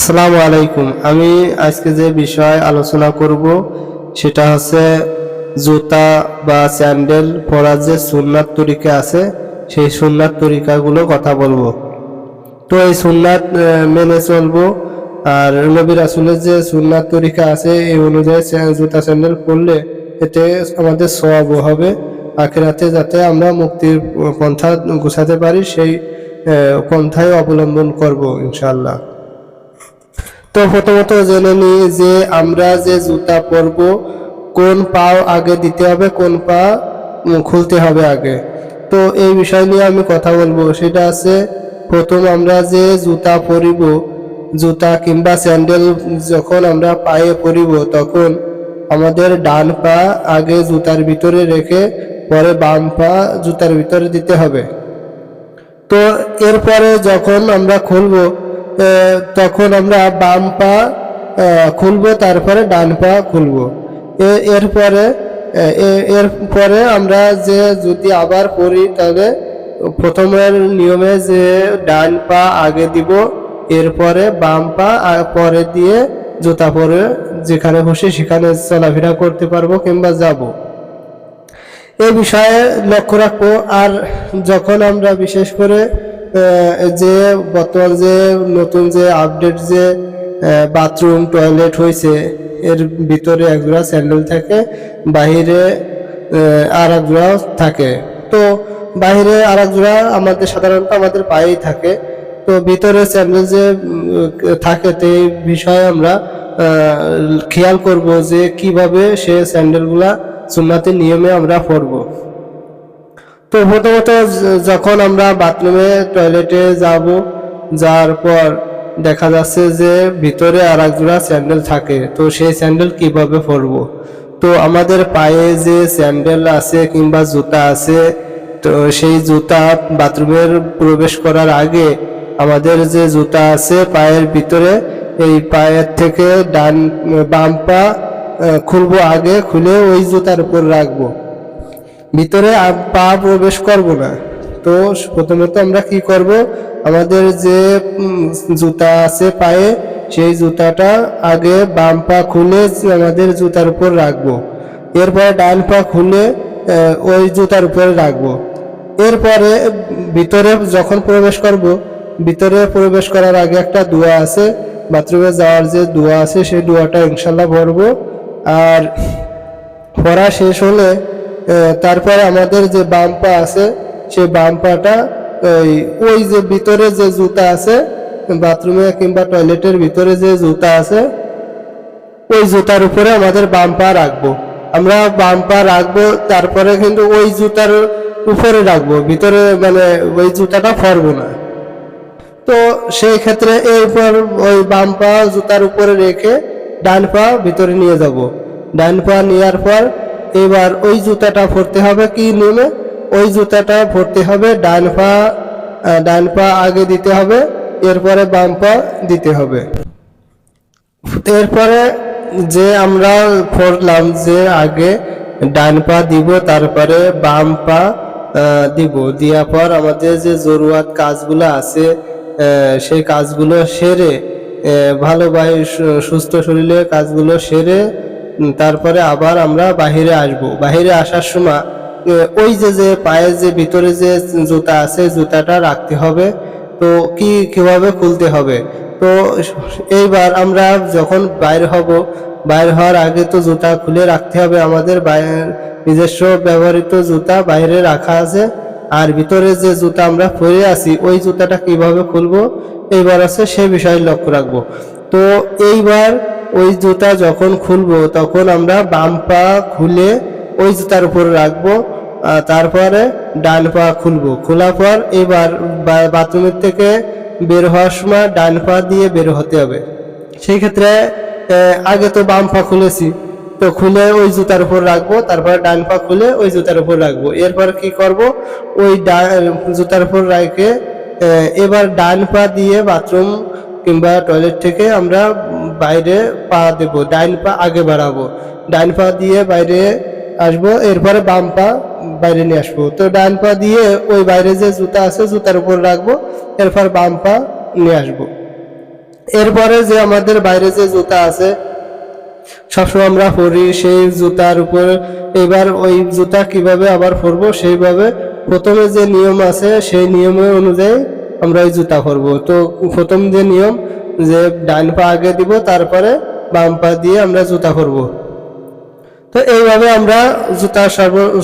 আসসালামু আলাইকুম। আমি আজকে যে বিষয় আলোচনা করব সেটা হচ্ছে জুতা বা স্যান্ডেল পরার যে সুন্নাত তরিকা আছে, সেই সুন্নাত তরিকাগুলো কথা বলবো। তো এই সুন্নাত মেনে চলবো। আর নবী রাসূলের যে সুন্নাত তরিকা আছে এই অনুযায়ী জুতা স্যান্ডেল পরলে এতে আমাদের সওয়াবও হবে আখিরাতে, যাতে আমরা মুক্তির পন্থা গোছাতে পারি সেই পন্থায় অবলম্বন করব ইনশাআল্লাহ। তো প্রথমত জেনে নিই যে আমরা যে জুতা পরবো কোন পা আগে দিতে হবে, কোন পা খুলতে হবে আগে। তো এই বিষয় নিয়ে আমি কথা বলবো। সেটা আছে, প্রথম আমরা যে জুতা পরিব, জুতা কিংবা স্যান্ডেল যখন আমরা পায়ে পরিব তখন আমাদের ডান পা আগে জুতার ভিতরে রেখে পরে বাম পা জুতার ভিতরে দিতে হবে। তো এরপরে যখন আমরা খুলবো তখন আমরা বাম পা খুলবো, তারপরে ডান পা খুলবো। এরপরে আমরা যে যদি আবার পরি তাহলে প্রথমের নিয়মে যে ডান পা আগে দিব, এরপরে বাম পা পরে দিয়ে জুতা পরে যেখানে খুশি সেখানে চলাফেরা করতে পারবো কিংবা যাব। এই বিষয়ে লক্ষ্য রাখবো। আর যখন আমরা বিশেষ করে যে বর্তমান যে নতুন যে আপডেট যে বাথরুম টয়লেট হয়েছে, এর ভিতরে একজোড়া স্যান্ডেল থাকে, বাহিরে আর এক জোড়া থাকে। তো বাহিরে আর এক জোড়া আমাদের সাধারণত আমাদের পায়েই থাকে, তো ভিতরে স্যান্ডেল যে থাকে তো এই বিষয়ে আমরা খেয়াল করব যে কিভাবে সে স্যান্ডেলগুলা সুন্নাতের নিয়মে আমরা পরবো। তো প্রথমত যখন আমরা বাথরুমে টয়লেটে যাব, যাওয়ার পর দেখা যাচ্ছে যে ভিতরে আর এক জোড়া স্যান্ডেল থাকে, তো সেই স্যান্ডেল কিভাবে পরবো। তো আমাদের পায়ে যে স্যান্ডেল আছে কিংবা জুতা আছে, তো সেই জুতা বাথরুমের প্রবেশ করার আগে আমাদের যে জুতা আছে পায়ের ভিতরে, এই পায়ের থেকে বাম পা খুলবো আগে, খুলে ওই জুতার উপর রাখবো, ভিতরে পা প্রবেশ করব না। তো প্রথমত আমরা কি করব, আমাদের যে জুতা আছে পায়ে সেই জুতাটা আগে বাম পা খুলে আমাদের জুতার উপর রাখবো, এরপরে ডান পা খুলে ওই জুতার উপরে রাখবো। এরপরে ভিতরে যখন প্রবেশ করব, ভিতরে প্রবেশ করার আগে একটা দোয়া আছে, বাথরুমে যাওয়ার যে দোয়া আছে সেই দোয়াটা ইনশাল্লাহ পড়বো। আর পড়া শেষ হলে তারপরে আমাদের যে বাম পা আছে সেই বাম পাটা ওই যে ভিতরে যে জুতা আছে, বাথরুমে কিংবা টয়লেটের ভিতরে যে জুতা আছে ওই জুতার উপরে আমাদের বাম পা রাখবো। আমরা বাম পা রাখবো, তারপরে কিন্তু ওই জুতার উপরে রাখবো, ভিতরে মানে ওই জুতাটা পরবো না। তো সেই ক্ষেত্রে এরপর ওই বাম পা জুতার উপরে রেখে ডান পা ভিতরে নিয়ে যাব। ডান পা নেওয়ার পর এবার ওই জুতাটা পরতে হবে কি নিয়মে, ওই জুতাটা পরতে হবে ডান পা আগে দিতে হবে, এরপরে বাম পা দিতে হবে। এরপরে যে আমরা পড়লাম যে আগে ডান পা দিব, তারপরে বাম পা দিব, দেওয়ার পর আমাদের যে জরুরত কাজগুলো আছে সেই কাজগুলো সেরে ভালোভাবে সুস্থ শরীরে কাজগুলো সেরে তারপরে আবার আমরা বাহিরে আসব। বাহিরে আসার সময় ওই যে পায়ের যে ভিতরে যে জুতা আছে জুতাটা রাখতে হবে। তো কিভাবে খুলতে হবে, তো এইবার আমরা যখন বাইরে হব, বাইরে হওয়ার আগে তো জুতা খুলে রাখতে হবে। আমাদের নিজস্ব ব্যবহৃত জুতা বাইরে রাখা আছে, আর ভিতরে যে জুতা আমরা পরে আছি ওই জুতাটা কিভাবে খুলবো এইবার আছে সে বিষয়ে লক্ষ্য রাখবো। তো এইবার ওই জুতা যখন খুলবো তখন আমরা বাম পা খুলে ওই জুতার উপর রাখবো, তারপরে ডান পা খুলবো। খোলার পর এবার বাথরুমের থেকে বের হওয়ার সময় ডান পা দিয়ে বের হতে হবে। সেই ক্ষেত্রে আগে তো বাম পা খুলেছি, তো খুলে ওই জুতার উপর রাখবো, তারপর ডান পা খুলে ওই জুতার উপর রাখবো। এরপর কি করব, ওই জুতার উপর রেখে এবার ডান পা দিয়ে বাথরুম কিংবা টয়লেট থেকে আমরা বাইরে পা দেব, ডান পা আগে বাড়াবো, ডান পা দিয়ে বাইরে আসবো, এরপরে বাম পা বাইরে নিয়ে আসবো। তো ডান পা দিয়ে ওই বাইরে যে জুতা আছে জুতার উপর রাখবো, এরপর বাম পা নিয়ে আসবো। এরপরে যে আমাদের বাইরে যে জুতা আছে সবসময় আমরা পরি, সেই জুতার উপর এবার ওই জুতা কিভাবে আবার পরবো সেইভাবে প্রথমে যে নিয়ম আছে সেই নিয়মের অনুযায়ী আমরা ওই জুতা পরবো। তো প্রথম যে নিয়ম যে ডান পা আগে দিব, তারপরে বাম পা দিয়ে আমরা জুতা পরবো। তো এইভাবে আমরা জুতা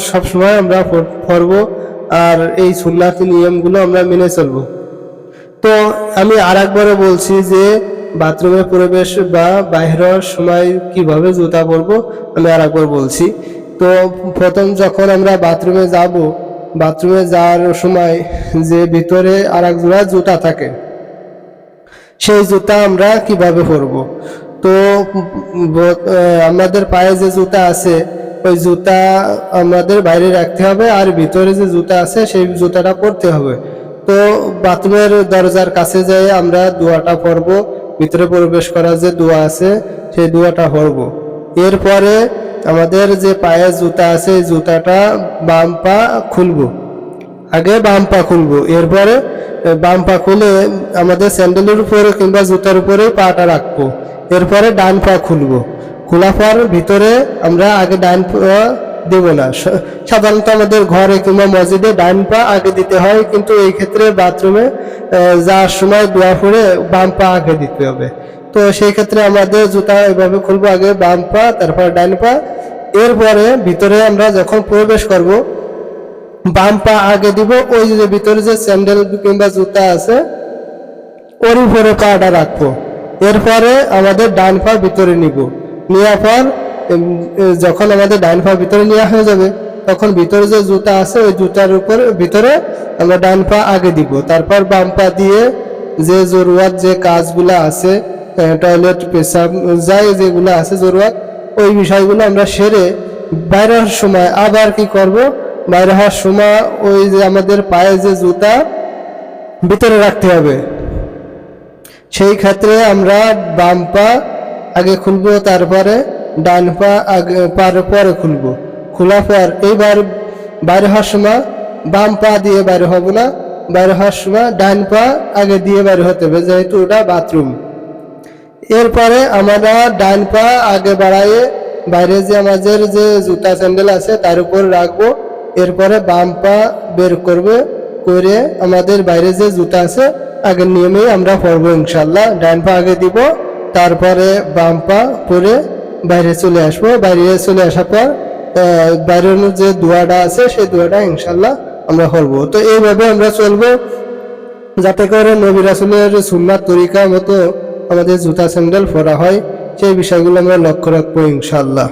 সবসময় আমরা পরবো, আর এই সুন্নাতি নিয়মগুলো আমরা মেনে চলবো। তো আমি আরেকবারও বলছি যে বাথরুমে প্রবেশ বা বাইরের সময় কিভাবে জুতা পরবো আমি আরেকবার বলছি। তো প্রথম যখন আমরা বাথরুমে যাব, বাথরুমে যাওয়ার সময় যে ভিতরে আরেক জোড়া জুতা থাকে, সেই জুতা আমরা কিভাবে পরবো। তো আমাদের পায়ে যে জুতা আছে ওই জুতা আমাদের বাইরে রাখতে হবে, আর ভিতরে যে জুতা আছে সেই জুতাটা পরতে হবে। তো বাথরুমের দরজার কাছে যাই আমরা দোয়াটা পড়বো, ভিতরে প্রবেশ করার যে দোয়া আছে সেই দোয়াটা পড়বো। এরপরে আমাদের যে পায়ের জুতা আছে এই জুতাটা বাম পা খুলবো, আগে বাম পা খুলবো। এরপরে বাম পা খুলে আমাদের স্যান্ডেলের উপরে কিংবা জুতার উপরে পাটা রাখবো। এরপরে ডান পা খুলবো, খোলার পর ভিতরে আমরা আগে ডান পা দেব না। সাধারণত আমাদের ঘরে কিংবা মসজিদে ডান পা আগে দিতে হয়, কিন্তু এই ক্ষেত্রে বাথরুমে যাওয়ার সময় দোয়া পড়ে বাম পা আগে দিতে হবে। তো সেই ক্ষেত্রে আমাদের জুতা এভাবে খুলবো, আগে বাম পা তারপর ডান পা। এরপরে ভিতরে আমরা যখন প্রবেশ করব বাম পা আগে দিব, ওই যে ভিতরে যে স্যান্ডেল কিংবা জুতা আছে ওর উপরে পাটা রাখবো। এরপরে আমাদের ডান পা ভিতরে নিব, নেওয়ার পর যখন আমাদের ডান পা ভিতরে নেওয়া হয়ে যাবে তখন ভিতরে যে জুতা আছে ওই জুতার উপর ভিতরে আমরা ডান পা আগে দিব। তারপর বাম পা দিয়ে যে জরুরত যে কাজগুলো আছে, টয়লেট পেশাব যাই যেগুলো আছে জরুরত, ওই বিষয়গুলো আমরা সেরে বাইরে হওয়ার সময় আবার কি করব, বাইরে হওয়ার সময় ওই যে আমাদের পায়ে যে জুতা ভিতরে রাখতে হবে, সেই ক্ষেত্রে আমরা বাম পা আগে খুলবো, তারপরে ডান পা আগে পরে খুলবো। খোলার পর এইবার বাইরে হওয়ার সময় বাম পা দিয়ে বাইরে হব না, বাইরে হওয়ার সময় ডান পা আগে দিয়ে বাইরে হতে হবে, যেহেতু ওটা বাথরুম। এরপরে আমরা ডান পা আগে বাড়াইয়ে বাইরে যে আমাদের যে জুতা স্যান্ডেল আছে তার উপর রাখবো। এরপরে বাম পা বের করবে, করে আমাদের বাইরে যে জুতা আছে আগের নিয়মেই আমরা পরবো ইনশাল্লাহ। ডান পা আগে দিব, তারপরে বাম পা পরে বাইরে চলে আসবো। বাইরে চলে আসার পর বাইরের যে দোয়াটা আছে সেই দোয়াটা ইনশাল্লাহ আমরা পড়বো। তো এইভাবে আমরা চলবো যাতে করে নবী রাসূলের সুন্নাত তরিকা মতো আমাদের জুতা স্যান্ডেল পরা হয়, সেই বিষয়গুলো আমরা লক্ষ্য রাখবো ইনশাল্লাহ।